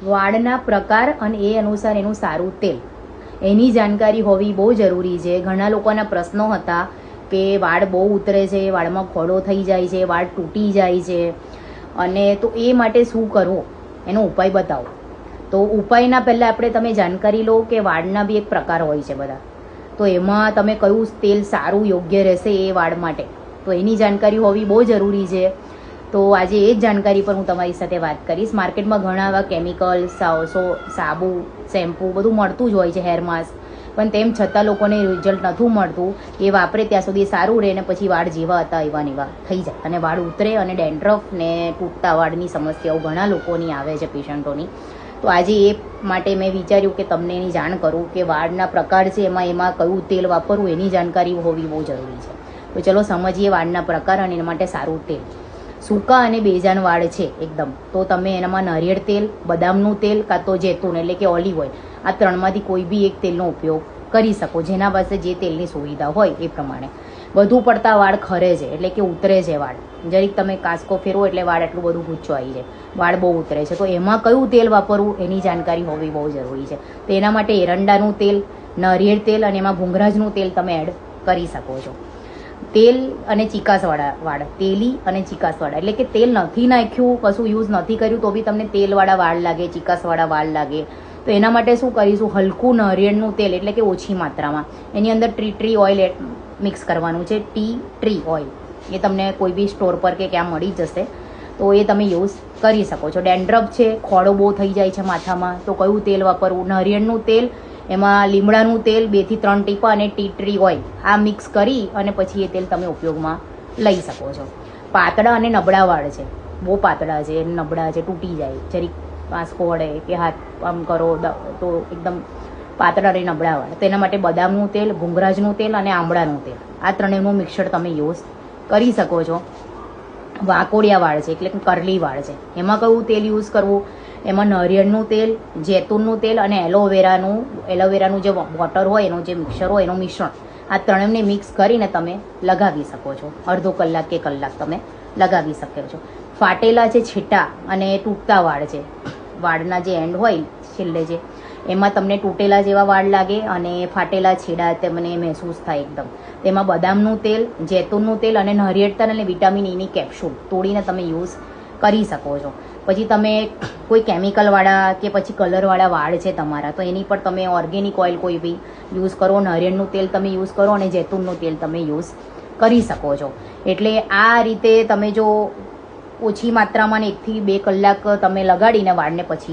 વાળના પ્રકાર અને એ અનુસાર એનું સારું તેલ એની જાણકારી હોવી બહુ જરૂરી છે. ઘણા લોકોના પ્રશ્નો હતા કે વાળ બહુ ઉતરે છે, વાળમાં ખોડો થઈ જાય છે, વાળ તૂટી જાય છે, અને તો એ માટે શું કરવું એનો ઉપાય બતાવો. તો ઉપાયના પહેલાં આપણે તમે જાણકારી લો કે વાળના બી એક પ્રકાર હોય છે બધા, તો એમાં તમે કયું તેલ સારું યોગ્ય રહેશે એ વાળ માટે, તો એની જાણકારી હોવી બહુ જરૂરી છે. તો આજે એ જ જાણકારી પર હું તમારી સાથે વાત કરીશ. માર્કેટમાં ઘણા એવા કેમિકલ, સાબુ, શેમ્પૂ બધું મળતું જ હોય છે, હેર માસ્ક, પણ તેમ છતાં લોકોને રિઝલ્ટ નથી મળતું. એ વાપરે ત્યાં સુધી સારું રહે ને પછી વાળ જેવા હતા એવા ને એવા થઈ જાય અને વાળ ઉતરે અને ડેન્ડ્રફ ને તૂટતા વાળની સમસ્યાઓ ઘણા લોકોની આવે છે, પેશન્ટોની. તો આજે એ માટે મેં વિચાર્યું કે તમને એની જાણ કરું કે વાળના પ્રકાર છે એમાં કયું તેલ વાપરવું એની જાણકારી હોવી બહુ જરૂરી છે. તો ચલો સમજીએ વાળના પ્રકાર અને એના માટે સારું તેલ. સૂકા અને બેજાન વાળ છે એકદમ, તો તમે એનામાં નારિયેળ તેલ, બદામનું તેલ કાં તો જૈતૂન એટલે કે ઓલિવ ઓઇલ, આ ત્રણમાંથી કોઈ બી એક તેલનો ઉપયોગ કરી શકો, જેના પાસે જે તેલની સુવિધા હોય એ પ્રમાણે. વધુ પડતા વાળ ખરે છે એટલે કે ઉતરે છે વાળ, જરીક તમે કાસકો ફેરવો એટલે વાળ એટલું બધું ગુચ્છો આવી જાય, વાળ બહુ ઉતરે છે, તો એમાં કયું તેલ વાપરવું એની જાણકારી હોવી બહુ જરૂરી છે. તો એના માટે એરંડાનું તેલ, નારિયેળ તેલ અને એમાં ભૂંગરાજનું તેલ તમે એડ કરી શકો છો. તેલ અને ચીકાસવાળા વાળ, તેલી અને ચીકાસવાળા એટલે કે તેલ નથી નાખ્યું, કશું યુઝ નથી કર્યું તો બી તમને તેલવાળા વાળ લાગે, ચીકાસવાળા વાળ લાગે, તો એના માટે શું કરીશું, હલકું નારિયેળનું તેલ એટલે કે ઓછી માત્રામાં, એની અંદર ટ્રી ઓઇલ મિક્સ કરવાનું છે. ટ્રી ઓઇલ એ તમને કોઈ બી સ્ટોર પર કે ક્યાં મળી જશે, તો એ તમે યુઝ કરી શકો છો. ડેન્ડ્રફ છે, ખોડો બહુ થઈ જાય છે માથામાં, તો કયું તેલ વાપરવું, નારિયેળનું તેલ, એમાં લીમડાનું તેલ 2 થી 3 ટીપા અને ટ્રી ઓઇલ આ મિક્સ કરી અને પછી એ તેલ તમે ઉપયોગમાં લઈ શકો છો. પાતળા અને નબળા વાળ છે, બહુ પાતળા છે, નબળા છે, તૂટી જાય, જરીક પાસકો વળે કે હાથ આમ કરો તો એકદમ પાતળા અને નબળા વાળ, તો એના માટે બદામનું તેલ, ભૂંગરાજનું તેલ અને આંબળાનું તેલ આ ત્રણેયનું મિક્સર તમે યુઝ કરી શકો છો. વાકોડિયા વાળ છે એટલે કરલી વાળ છે, એમાં કયું તેલ યુઝ કરવું, એમાં નારિયેળનું તેલ, જૈતૂનનું તેલ અને એલોવેરાનું જે વોટર હોય એનું જે મિક્સર હોય એનું મિશ્રણ, આ ત્રણેયને મિક્સ કરીને તમે લગાવી શકો છો. અડધો કલાક કે કલાક તમે લગાવી શકો છો. ફાટેલા છે છીટા અને તૂટતા વાળ છે, વાળના જે એન્ડ હોય છેલ્લે જે, એમાં તમને તૂટેલા જેવા વાળ લાગે અને ફાટેલા છેડા તમને મહેસૂસ થાય એકદમ, તેમાં બદામનું તેલ, જૈતૂનનું તેલ અને નારિયેળ તેલ અને વિટામિન ઈની કેપ્સ્યુલ તોડીને તમે યુઝ કરી શકો છો. પછી તમે કોઈ કેમિકલવાળા કે પછી કલરવાળા વાળ છે તમારા, તો એની પર તમે ઓર્ગેનિક ઓઇલ કોઈ બી યુઝ કરો, નારિયેળનું તેલ તમે યુઝ કરો અને જૈતૂનનું તેલ તમે યુઝ કરી શકો છો. એટલે આ રીતે તમે જો ઓછી માત્રામાં 1 થી 2 કલાક તમે લગાડીને વાળને પછી